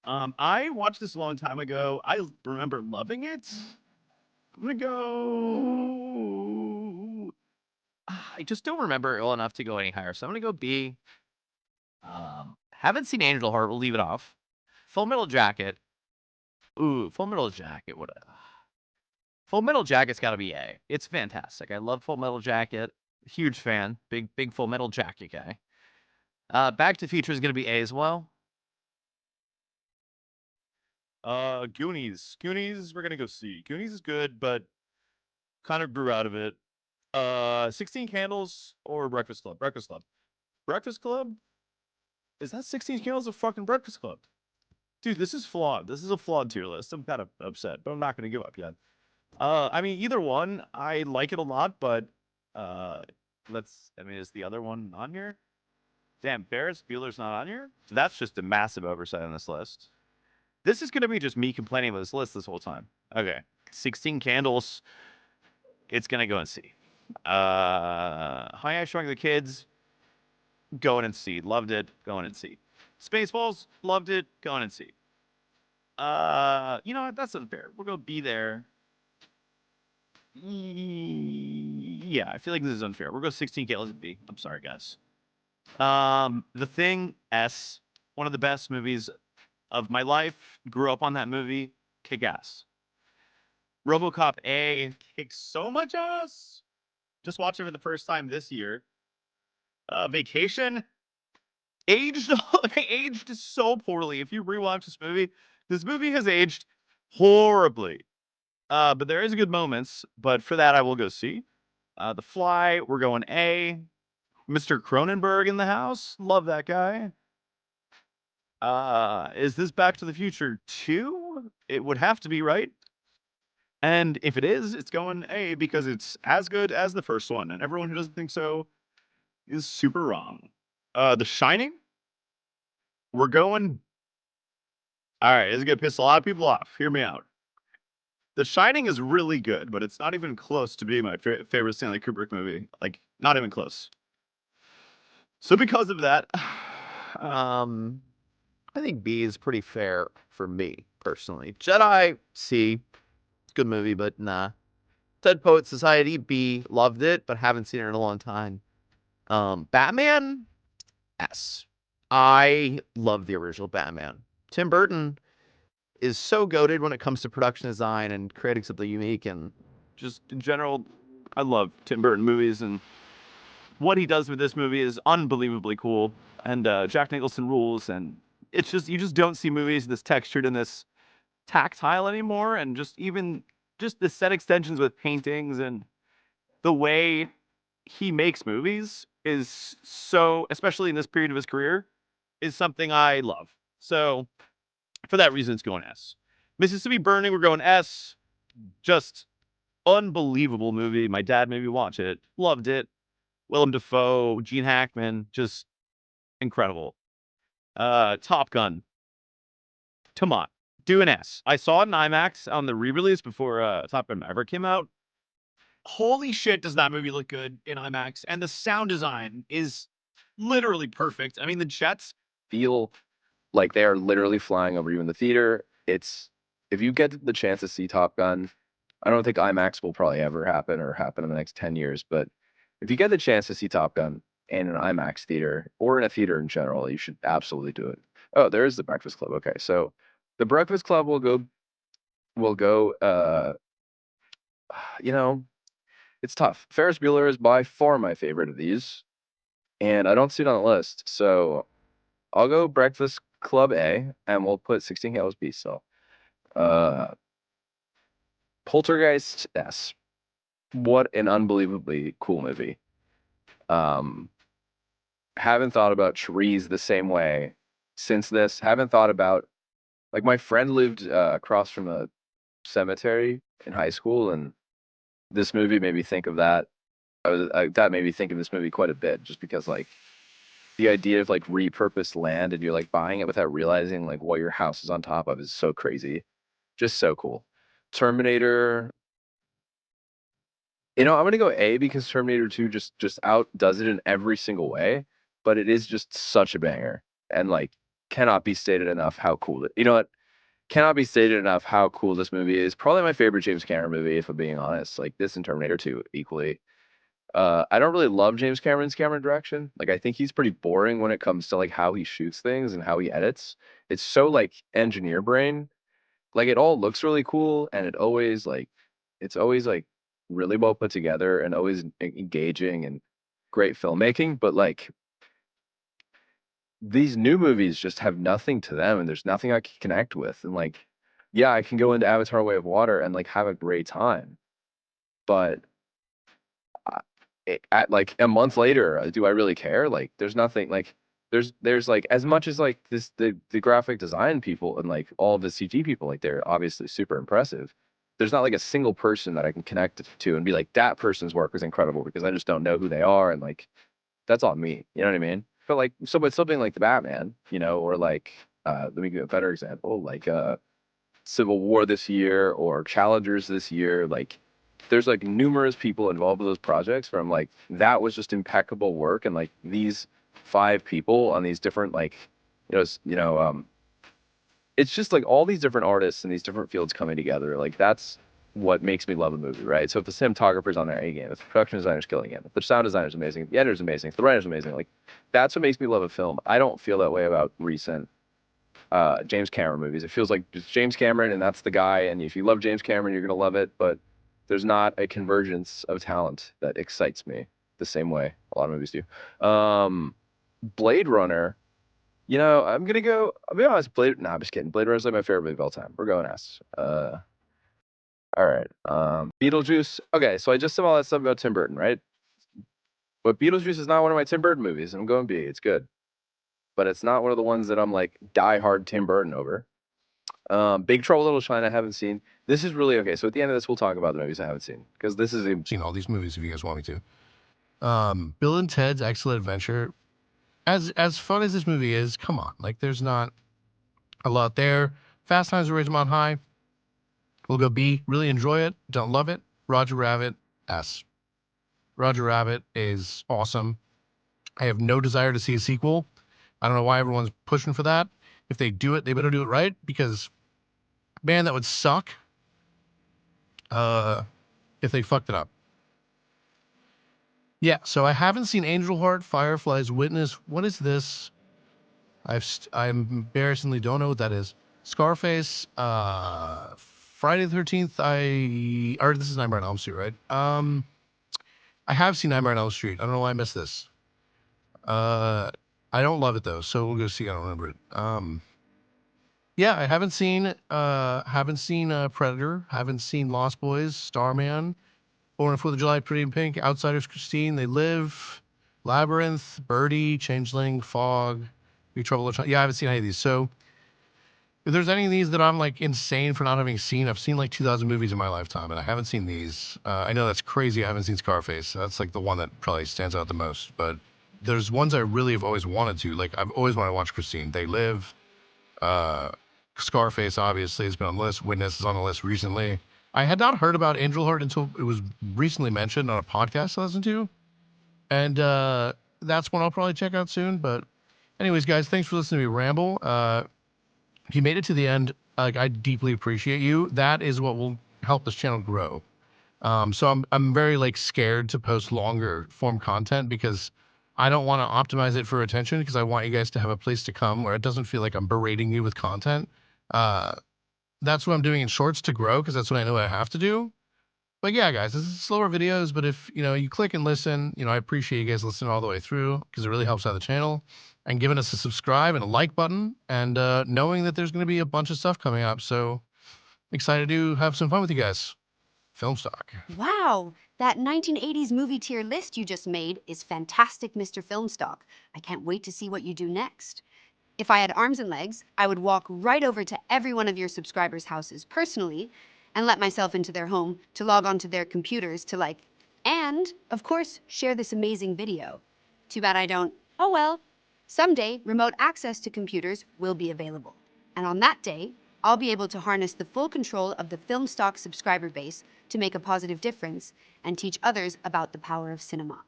I watched this a long time ago. I remember loving it. I'm gonna go. I just don't remember it well enough to go any higher, so I'm gonna go B. Haven't seen Angel Heart. We'll leave it off. Full Metal Jacket. Ooh, Full Metal Jacket. What? Full Metal Jacket's got to be A. It's fantastic. I love Full Metal Jacket. Huge fan. Big Full Metal Jacket guy. Back to the Future is gonna be A as well. Goonies. Goonies. We're gonna go see. Goonies is good, but kind of grew out of it. 16 Candles or Breakfast Club. Breakfast Club. Breakfast Club. Is that 16 Candles or fucking Breakfast Club? Dude, this is flawed. This is a flawed tier list. I'm kind of upset, but I'm not gonna give up yet. I mean, either one, I like it a lot, but uh, I mean, is the other one on here? Damn, Ferris Bueller's not on here? That's just a massive oversight on this list. This is gonna be just me complaining about this list this whole time. Okay. 16 Candles, it's gonna go in C. Hi, I Shrunk the Kids, going in C. Loved it, going in C. Spaceballs, loved it, going in C. You know what? That's unfair. We'll go B there. Yeah, I feel like this is unfair. We'll go 16 Candles and B. I'm sorry, guys. The Thing, S. One of the best movies of my life. Grew up on that movie. Kick ass. RoboCop A kicks so much ass. Just watched it for the first time this year. Vacation aged aged so poorly. If you rewatch this movie has aged horribly. But there is good moments. But for that, I will go C. The Fly, we're going A. Mr. Cronenberg in the house. Love that guy. Is this Back to the Future 2? It would have to be, right? And if it is, it's going A because it's as good as the first one, and everyone who doesn't think so is super wrong. The Shining, we're going. All right, this is gonna piss a lot of people off. Hear me out. The Shining is really good, but it's not even close to being my favorite Stanley Kubrick movie. Like, not even close. So because of that, Um, I think B is pretty fair for me personally. Jedi C, good movie, but nah. Dead Poet Society B, loved it, but haven't seen it in a long time. Batman S. I love the original Batman. Tim Burton is so goated when it comes to production design and creating something unique, and just in general, I love Tim Burton movies, and what he does with this movie is unbelievably cool. And Jack Nicholson rules, and it's just you just don't see movies this textured and this tactile anymore. And just the set extensions with paintings and the way he makes movies is so, especially in this period of his career, is something I love. So for that reason, it's going S. Mississippi Burning, we're going S. Just unbelievable movie. My dad made me watch it. Loved it. Willem Dafoe, Gene Hackman, just incredible. Top Gun, come on, do an S. I saw it in IMAX on the re-release before Top Gun Maverick came out. Holy shit, does that movie look good in IMAX? And the sound design is literally perfect. I mean, the jets. Feel like they are literally flying over you in the theater. It's if you get the chance to see Top Gun, I don't think IMAX will probably ever happen or happen in the next 10 years, but if you get the chance to see Top Gun in an IMAX theater or in a theater in general, you should absolutely do it. Oh, there is the Breakfast Club. Okay, so the Breakfast Club will go you know, it's tough. Ferris Bueller is by far my favorite of these, and I don't see it on the list. So I'll go Breakfast Club A, and we'll put 16 Candles B. So, uh, Poltergeist S. What an unbelievably cool movie. Um, haven't thought about trees the same way since this. Haven't thought about like my friend lived across from a cemetery in high school, and this movie made me think of that. That made me think of this movie quite a bit, just because like the idea of like repurposed land and you're like buying it without realizing like what your house is on top of is so crazy. Just so cool. Terminator, I'm gonna go A because Terminator 2 just outdoes it in every single way, but it is just such a banger. And like cannot be stated enough how cool it. You know what? Cannot be stated enough how cool this movie is. Probably my favorite James Cameron movie, if I'm being honest. Like this and Terminator 2 equally. I don't really love James Cameron's camera direction. Like I think he's pretty boring when it comes to like how he shoots things and how he edits. It's so like engineer brain. Like it all looks really cool and it's always like really well put together and always engaging and great filmmaking, but like these new movies just have nothing to them and there's nothing I can connect with. And like, yeah, I can go into Avatar Way of Water and like have a great time. But at like a month later, do I really care? Like, there's nothing like there's like as much as like the graphic design people and like all the CG people, like they're obviously super impressive. There's not like a single person that I can connect to and be like that person's work was incredible because I just don't know who they are and like that's on me. You know what I mean? But like so, but something like the Batman, you know, or like let me give you a better example, like Civil War this year or Challengers this year, like there's like numerous people involved with those projects where I'm like, that was just impeccable work. And like these 5 people on these different like, it's just like all these different artists and these different fields coming together. Like that's what makes me love a movie, right? So if the cinematographer's on their A game, if the production designer's killing it, if the sound designer's amazing, if the editor's amazing, if the writer's amazing, like that's what makes me love a film. I don't feel that way about recent James Cameron movies. It feels like it's James Cameron and that's the guy. And if you love James Cameron, you're gonna love it. But there's not a convergence of talent that excites me the same way a lot of movies do. Blade Runner, you know, I'll be honest, I'm just kidding. Blade Runner's like my favorite movie of all time. We're going S. All right. Beetlejuice. Okay, so I just said all that stuff about Tim Burton, right? But Beetlejuice is not one of my Tim Burton movies, and I'm going B. It's good. But it's not one of the ones that I'm like die-hard Tim Burton over. Big Trouble in Little China I haven't seen. This is really okay. So at the end of this, we'll talk about the movies I haven't seen because this is Seen all these movies if you guys want me to. Bill and Ted's Excellent Adventure. As fun as this movie is, come on, like there's not a lot there. Fast Times at Ridgemont High. We'll go B. Really enjoy it. Don't love it. Roger Rabbit. S. Roger Rabbit is awesome. I have no desire to see a sequel. I don't know why everyone's pushing for that. If they do it, they better do it right because, man, that would suck. If they fucked it up. Yeah, so I haven't seen Angel Heart, Fireflies, Witness. What is this? I embarrassingly don't know what that is. Scarface, Friday the 13th. Or this is Nightmare on Elm Street, right? I have seen Nightmare on Elm Street. I don't know why I missed this. I don't love it though, so we'll go see. I don't remember it. Yeah, I haven't seen Predator. Haven't seen Lost Boys, Starman, Born on 4th of July, Pretty in Pink, Outsiders, Christine, They Live, Labyrinth, Birdie, Changeling, Fog, Big Trouble in Little China. Yeah, I haven't seen any of these. So if there's any of these that I'm like insane for not having seen, I've seen like 2,000 movies in my lifetime, and I haven't seen these. I know that's crazy. I haven't seen Scarface. That's like the one that probably stands out the most. But there's ones I really have always wanted to. Like I've always wanted to watch Christine. They Live. Scarface obviously has been on the list. Witness is on the list recently. I had not heard about Angel Heart until it was recently mentioned on a podcast I listened to, and that's one I'll probably check out soon. But anyways, guys, thanks for listening to me ramble. If you made it to the end, like I deeply appreciate you. That is what will help this channel grow. So I'm very like scared to post longer form content because I don't want to optimize it for attention because I want you guys to have a place to come where it doesn't feel like I'm berating you with content. That's what I'm doing in shorts to grow because that's what I know I have to do. But yeah, guys, this is slower videos, but if you click and listen, I appreciate you guys listening all the way through because it really helps out the channel and giving us a subscribe and a like button and knowing that there's going to be a bunch of stuff coming up. So excited to have some fun with you guys. Film stock. Wow, that 1980s movie tier list you just made is fantastic, Mr. Filmstock. I can't wait to see what you do next. If I had arms and legs, I would walk right over to every one of your subscribers' houses personally and let myself into their home to log onto their computers to like, and, of course, share this amazing video. Too bad I don't. Oh well. Someday, remote access to computers will be available. And on that day, I'll be able to harness the full control of the Filmstock subscriber base to make a positive difference and teach others about the power of cinema.